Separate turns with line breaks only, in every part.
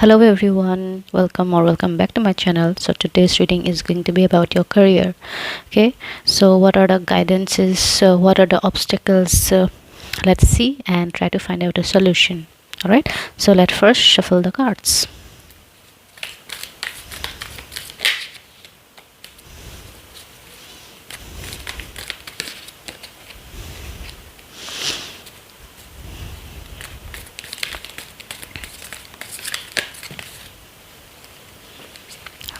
Hello everyone, welcome back to my channel. So today's reading is going to be about your career. Okay, so what are the guidances, what are the obstacles? Let's see and try to find out a solution. All right, so let's first shuffle the cards.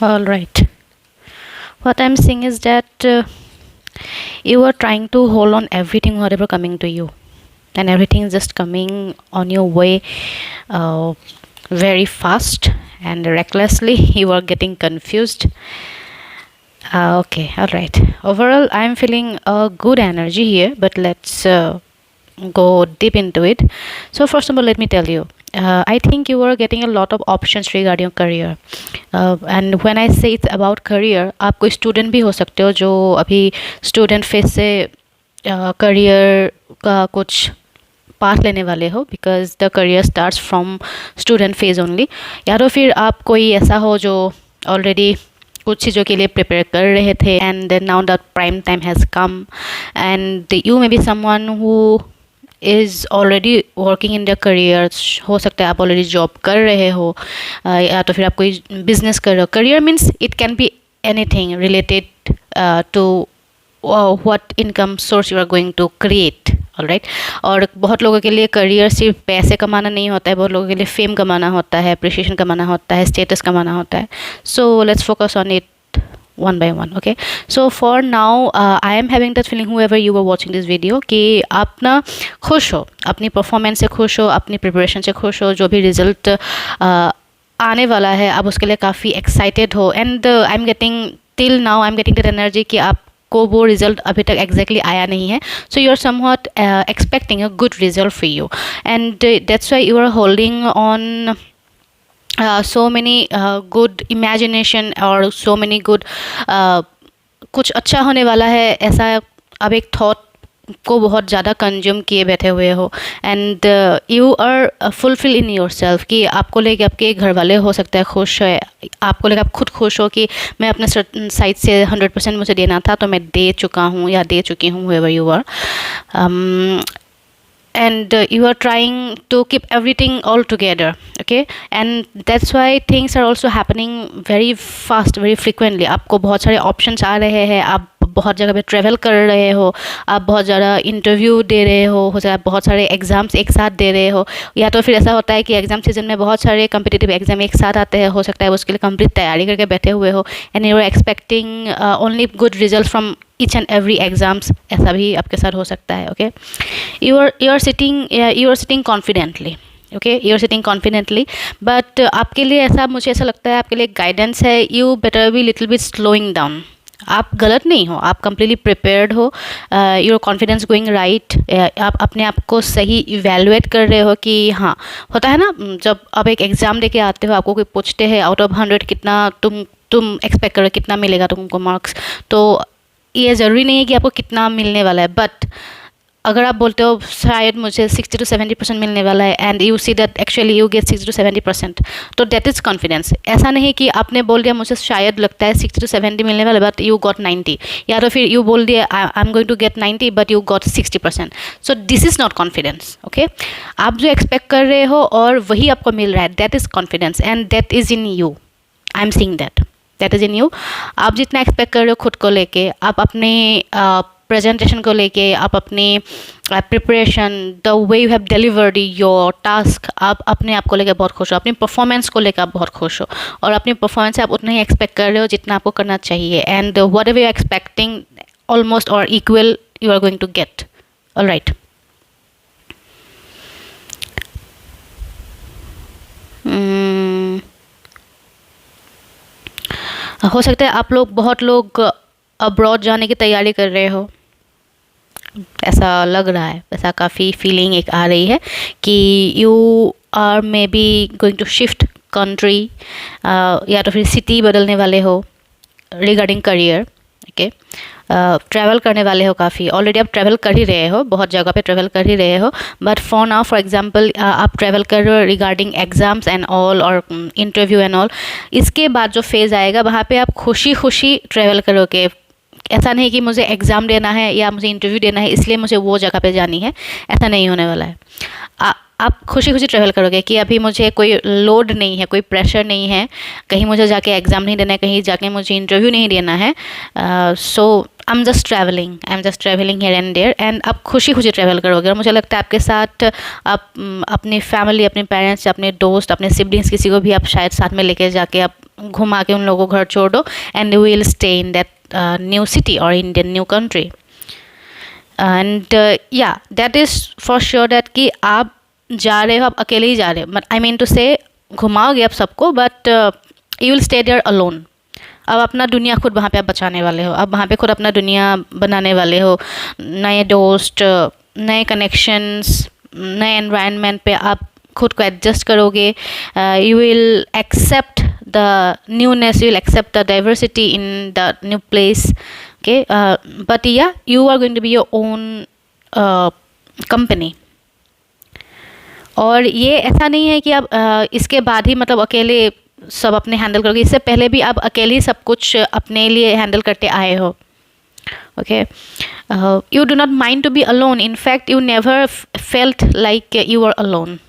All right, what I'm seeing is that you are trying to hold on everything whatever coming to you, and everything is just coming on your way very fast and recklessly. You are getting confused. Okay, all right. Overall, I'm feeling a good energy here, but let's go deep into it. So first of all, let me tell you, I think you are getting a lot of options regarding your career. And when I say it's about career, आप कोई student भी हो सकते हो जो अभी student phase से career का कुछ पाथ लेने वाले हो, because the career starts from student phase only. या तो फिर आप कोई ऐसा हो जो ऑलरेडी कुछ चीज़ों के लिए प्रिपेयर कर रहे थे and now the prime time has come and you may be someone who is already working in the career. हो सकता है आप ऑलरेडी जॉब कर रहे हो, या तो फिर आप कोई बिजनेस कर रहे हो. Career means it can be anything related to what income source you are going to create. Alright, और बहुत लोगों के लिए करियर सिर्फ पैसे कमाना नहीं होता है, बहुत लोगों के लिए फेम कमाना होता है, अप्रिशिएशन कमाना होता है, स्टेटस कमाना होता है. So let's focus on it one by one. Okay, so for now I am having that feeling, whoever you were watching this video, कि आप ना खुश हो, अपनी परफॉर्मेंस से खुश हो, अपनी प्रिपरेशन से खुश हो, जो भी रिजल्ट आने वाला है आप उसके लिए काफ़ी एक्साइटेड हो. And I am getting till now I am getting that energy कि आपको वो रिजल्ट अभी तक एग्जैक्टली आया नहीं है. So you are somewhat expecting a good result for you, and that's why you are holding on so many good imagination or so many good कुछ अच्छा होने वाला है ऐसा अब एक थॉट को बहुत ज़्यादा कंज्यूम किए बैठे हुए हो. And you are fulfil in yourself कि आपको लेके आपके घर वाले हो सकता है खुश है, आपको लेके आप खुद खुश हो कि मैं अपने साइड से 100% मुझे देना था तो मैं दे चुका हूँ या दे चुकी हूँ, whoever you are. And you are trying to keep everything all together. Okay, and that's why things are also happening very fast, very frequently. आपको बहुत सारे options आ रहे हैं, आप बहुत जगह पे ट्रैवल कर रहे हो, आप बहुत ज़्यादा इंटरव्यू दे रहे हो सकता है आप बहुत सारे एग्ज़ाम्स एक साथ दे रहे हो, या तो फिर ऐसा होता है कि एग्ज़ाम सीजन में बहुत सारे कम्पिटिटिव एग्ज़ाम एक साथ आते हैं, हो सकता है उसके लिए कंप्लीट तैयारी करके बैठे हुए हो. And you are expecting only good result from each and every exams. ऐसा भी आपके साथ हो सकता है. Okay, you are sitting confidently. Okay, you are sitting confidently, but आपके लिए ऐसा मुझे ऐसा लगता है आपके लिए गाइडेंस है, you better be little bit slowing down. आप गलत नहीं हो, आप कम्प्लीटली प्रिपेयर्ड हो, योर कॉन्फिडेंस गोइंग राइट. आप अपने आप को सही इवेलुएट कर रहे हो कि हाँ, होता है ना जब आप एक एग्ज़ाम देके आते हो आपको कोई पूछते हैं आउट ऑफ 100 कितना तुम एक्सपेक्ट करो कितना मिलेगा तुमको मार्क्स, तो ये ज़रूरी नहीं है कि आपको कितना मिलने वाला है. बट अगर आप बोलते हो शायद मुझे 60 to 70% मिलने वाला है and you see that actually you get 60 to 70%, तो दैट इज़ कॉन्फिडेंस. ऐसा नहीं कि आपने बोल दिया मुझे शायद लगता है 60 to 70 मिलने वाला बट यू गॉट 90, या तो फिर यू बोल दिया I am going to get 90 but you got 60%. So this is not confidence. Okay, आप जो एक्सपेक्ट कर रहे हो और वही आपको मिल रहा है, that is confidence and that is in you. I am seeing that is in you. आप जितना एक्सपेक्ट कर रहे हो खुद को लेके, आप अपने प्रेजेंटेशन को लेके, आप अपनी preparation, the way you have delivered your task, आप अपने आप को लेकर बहुत खुश हो, अपनी परफॉर्मेंस को लेकर आप बहुत खुश हो, और अपनी परफॉर्मेंस से आप उतना ही एक्सपेक्ट कर रहे हो जितना आपको करना चाहिए. And whatever you are expecting almost और equal you are going to get. Alright, हो सकता है आप लोग बहुत लोग अब्रॉड जाने की तैयारी कर रहे हो, ऐसा लग रहा है, ऐसा काफ़ी फीलिंग एक आ रही है कि you are maybe going to shift country, या तो फिर सिटी बदलने वाले हो रिगार्डिंग करियर. ओके, ट्रैवल करने वाले हो काफ़ी, ऑलरेडी आप ट्रैवल कर ही रहे हो, बहुत जगह पे ट्रैवल कर ही रहे हो, but for now for example आप ट्रैवल कर रहे हो रिगार्डिंग एग्ज़ाम्स एंड ऑल और इंटरव्यू एंड ऑल। इसके बाद जो फेज़ आएगा वहाँ पे आप खुशी खुशी ट्रैवल करोगे। ऐसा नहीं कि मुझे एग्ज़ाम देना है या मुझे इंटरव्यू देना है इसलिए मुझे वो जगह पे जानी है, ऐसा नहीं होने वाला है। आप खुशी खुशी ट्रैवल करोगे कि अभी मुझे कोई लोड नहीं है, कोई प्रेशर नहीं है, कहीं मुझे जाके एग्ज़ाम नहीं देना है, कहीं जाके मुझे इंटरव्यू नहीं देना है। So I am just travelling here and there, and आप खुशी खुशी ट्रैवल करोगे। और मुझे लगता है आपके साथ आप अपनी फैमिली, अपने पेरेंट्स, अपने दोस्त, अपने सिबलिंग्स, किसी को भी आप शायद साथ में लेके जाके आप घुमा के उन लोगों को घर छोड़ दो, and you will stay in that new city और in the new country. And yeah that is for sure that कि आप जा रहे हो, आप अकेले ही जा रहे हो, आई मीन टू से घुमाओगे आप सबको, but you will stay there alone. अब अपना दुनिया खुद वहाँ पे आप बचाने वाले हो, अब वहाँ पे खुद अपना दुनिया बनाने वाले हो, नए दोस्त, नए कनेक्शंस, नए एनवायरनमेंट पे आप खुद को एडजस्ट करोगे। You will accept the newness, you will accept the diversity in the new place, okay, but yeah you are going to be your own company. और ये ऐसा नहीं है कि आप इसके बाद ही मतलब अकेले सब अपने हैंडल करोगे, इससे पहले भी आप अकेले ही सब कुछ अपने लिए हैंडल करते आए हो, okay. You do not mind to be alone, in fact you never felt like you are alone.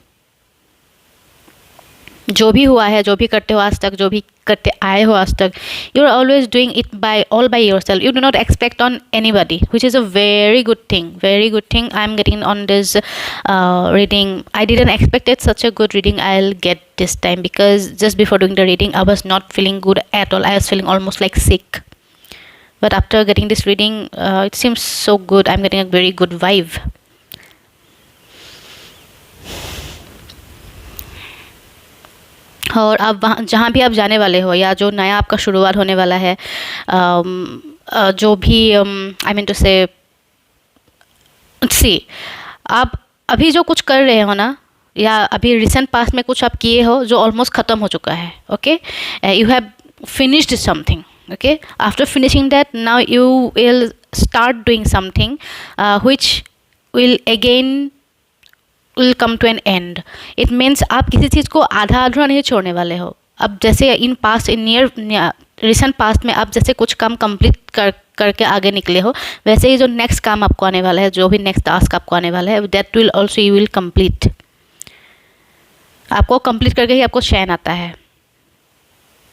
जो भी हुआ है, जो भी करते हो आज तक, जो भी करते आए हो आज तक, you are always doing it all by yourself. You do not expect on anybody, which is a very good thing. I am getting on this reading. I didn't expect it such a good reading I'll get this time, because just before doing the reading I was not feeling good at all. I was feeling almost like sick, but after getting this reading it seems so good. I'm getting a very good vibe. और आप वहाँ जहाँ भी आप जाने वाले हो, या जो नया आपका शुरुआत होने वाला है, जो भी आई मीन टू से सी, आप अभी जो कुछ कर रहे हो ना, या अभी रिसेंट पास्ट में कुछ आप किए हो जो ऑलमोस्ट ख़त्म हो चुका है, okay, you have finished something, okay, after finishing that now you will start doing something which will again will come to an end. It means आप किसी चीज़ को आधा अधूरा नहीं छोड़ने वाले हो। अब जैसे in past, in near recent past में आप जैसे कुछ काम कंप्लीट करके आगे निकले हो, वैसे ही जो नेक्स्ट काम आपको आने वाला है, जो भी नेक्स्ट टास्क आपको आने वाला है, that will also you will complete. आपको कंप्लीट करके ही आपको चैन आता है,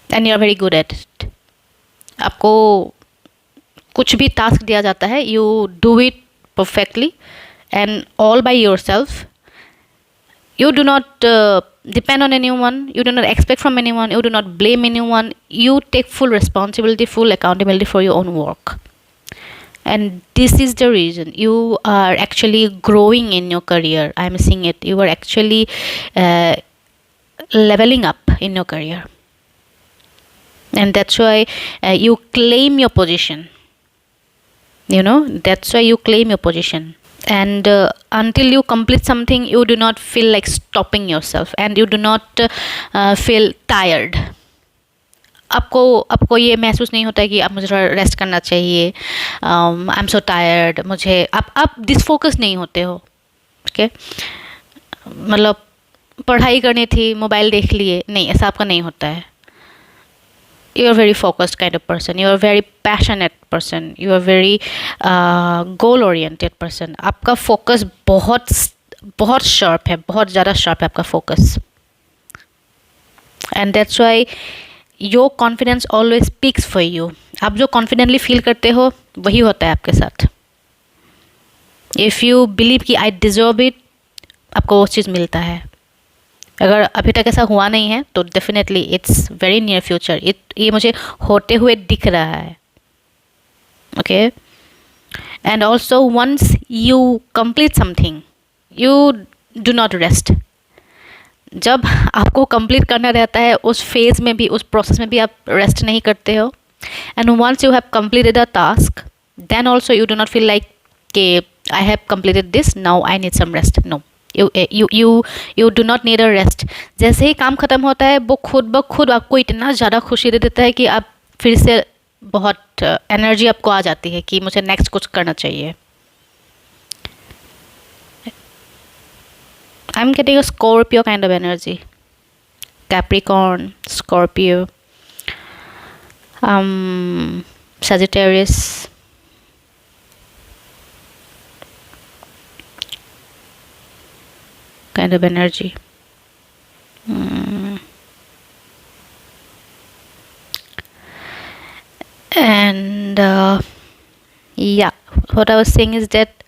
and you are very good at it. आपको कुछ भी टास्क दिया जाता है, you do it perfectly and all by yourself. You do not depend on anyone, you do not expect from anyone, you do not blame anyone, you take full responsibility, full accountability for your own work. And this is the reason you are actually growing in your career. I am seeing it. You are actually leveling up in your career. And that's why you claim your position. You know, that's why you claim your position. And until you complete something, you do not feel like stopping yourself, and you do not feel tired. आपको ये महसूस नहीं होता है कि आप मुझे थोड़ा रेस्ट करना चाहिए, आई एम सो टायर्ड, मुझे आप डिसफोकस नहीं होते हो, ओके। मतलब पढ़ाई करनी थी, मोबाइल देख लिए, नहीं, ऐसा आपका नहीं होता है। You are very focused kind of person, you are very passionate person, you are very goal oriented person. आपका फोकस बहुत शार्प है, बहुत ज़्यादा शार्प है आपका focus, and that's why your confidence always speaks for you. आप जो confidently feel करते हो वही होता है आपके साथ। इफ़ यू बिलीव कि आई डिजर्व इट, आपको वो चीज़ मिलता है। अगर अभी तक ऐसा हुआ नहीं है तो definitely it's very near future, ये मुझे होते हुए दिख रहा है, okay. And also once you complete something, you do not rest. जब आपको कंप्लीट करना रहता है, उस फेज़ में भी, उस प्रोसेस में भी आप रेस्ट नहीं करते हो। And once you have completed a task, then also you do not feel like कि I have completed this, now I need some rest. No, you do not need a rest. जैसे ही काम ख़त्म होता है, वो खुद ब खुद आपको इतना ज़्यादा खुशी दे देता है कि आप फिर से बहुत एनर्जी आपको आ जाती है कि मुझे नेक्स्ट कुछ करना चाहिए. I'm getting a Scorpio kind of energy. Capricorn, Scorpio, Sagittarius. Kind of energy. And yeah, what I was saying is that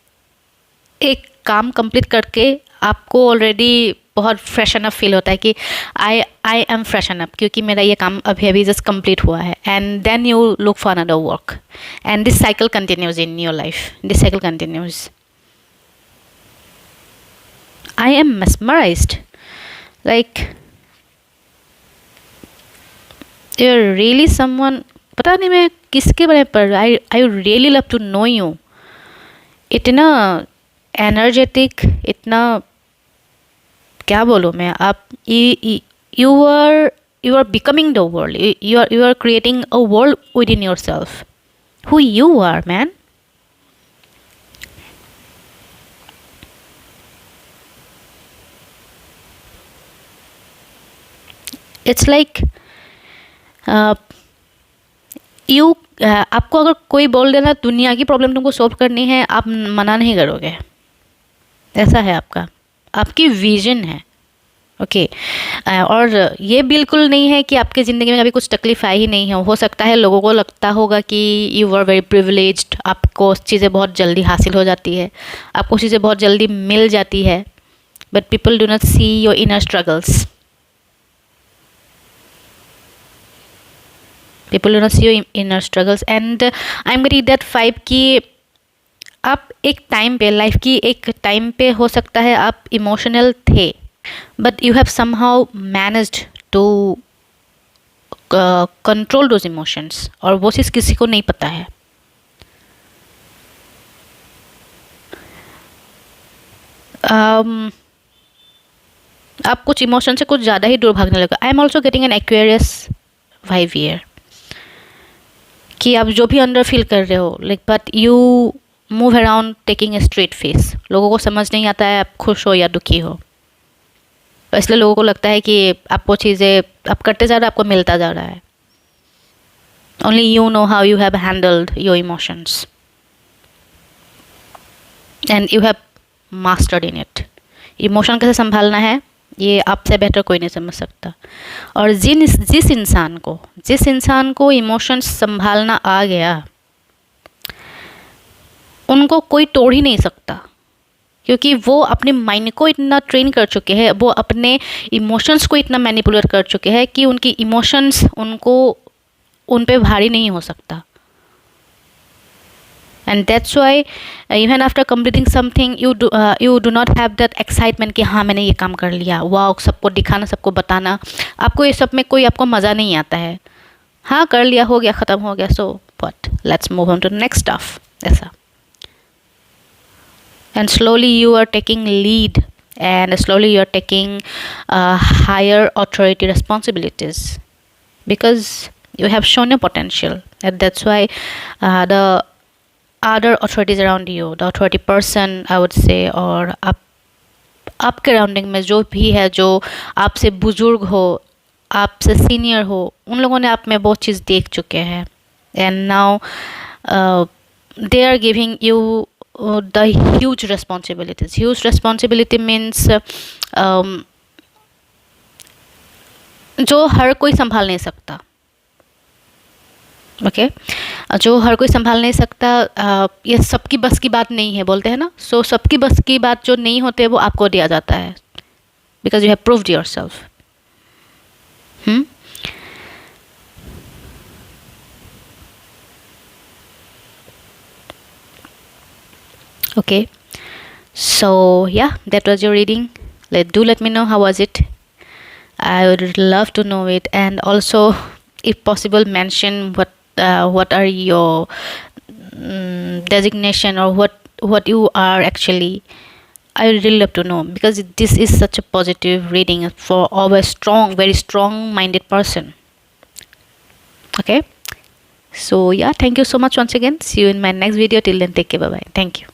एक काम कंप्लीट करके आपको ऑलरेडी बहुत फ्रेश अनफ फील होता है कि आई एम फ्रेश अनफ, क्योंकि मेरा ये काम अभी अभी जस्ट कंप्लीट हुआ है. And then you look for another work and this cycle continues in your life. This cycle continues. I am mesmerized. Like you're really someone. पता नहीं मैं किसके बारे में पढ़ रहा. I really love to know you. इतना एनर्जेटिक, इतना क्या बोलूँ मैं. आप you are becoming the world. You are creating a world within yourself. Who you are man. It's like आपको अगर कोई बोल देना दुनिया की प्रॉब्लम तुमको सॉल्व करनी है, आप मना नहीं करोगे. ऐसा है आपकी विजन है. ओके. और ये बिल्कुल नहीं है कि आपकी ज़िंदगी में कभी कुछ तकलीफ आई ही नहीं है. हो सकता है लोगों को लगता होगा कि यू आर वेरी प्रिविलेज्ड, आपको चीज़ें बहुत जल्दी हासिल हो जाती है, आपको चीज़ें बहुत जल्दी मिल जाती है. But people do not see your inner struggles. People do not see your inner struggles. And I'm getting that vibe कि आप एक टाइम पे, लाइफ की एक टाइम पे हो सकता है आप इमोशनल थे, but you have somehow managed to control those emotions, और वो चीज़ किसी को नहीं पता है. आप कुछ इमोशन से कुछ ज़्यादा ही दूर भागने लगा. I am also getting an Aquarius vibe year कि आप जो भी अंदर फील कर रहे हो, like but you move around taking a straight face. लोगों को समझ नहीं आता है आप खुश हो या दुखी हो, तो इसलिए लोगों को लगता है कि आपको चीज़ें आप करते जा रहे हो, आपको मिलता जा रहा है. Only you know how you have handled your emotions and you have mastered in it. Emotion कैसे संभालना है ये आपसे बेहतर कोई नहीं समझ सकता. और जिस इंसान को इमोशंस संभालना आ गया, उनको कोई तोड़ ही नहीं सकता, क्योंकि वो अपने माइंड को इतना ट्रेन कर चुके हैं, वो अपने इमोशंस को इतना मैनिपुलेट कर चुके हैं कि उनकी इमोशंस उन पे भारी नहीं हो सकता. And that's why even after completing something you do not have that excitement कि हाँ मैंने ये काम कर लिया, वाह, सबको दिखाना, सबको बताना. आपको ये सब में कोई आपको मज़ा नहीं आता है. हाँ, कर लिया, हो गया, ख़त्म हो गया, so what, let's move on to the next stuff. ऐसा. And slowly you are taking lead, and slowly you are taking higher authority responsibilities because you have shown your potential. And that's why the other authorities around you, the authority person I would say, और आपके rounding में जो भी है, जो आपसे बुजुर्ग हो, आपसे सीनियर हो, उन लोगों ने आप में बहुत चीज़ देख चुके हैं. And now they are giving you the huge responsibilities. Huge responsibility means जो हर कोई संभाल नहीं सकता. ओके. जो हर कोई संभाल नहीं सकता, ये सबकी बस की बात नहीं है बोलते हैं ना. सो सबकी बस की बात जो नहीं होते वो आपको दिया जाता है, because you have proved yourself. Okay, so yeah, that was your reading. Let me know how was it. I would love to know it, and also if possible mention what are your designation, or what you are actually. I would really love to know, because this is such a positive reading for a very strong minded person. Okay, So yeah, thank you so much once again. See you in my next video. Till then, take care. Bye bye. Thank you.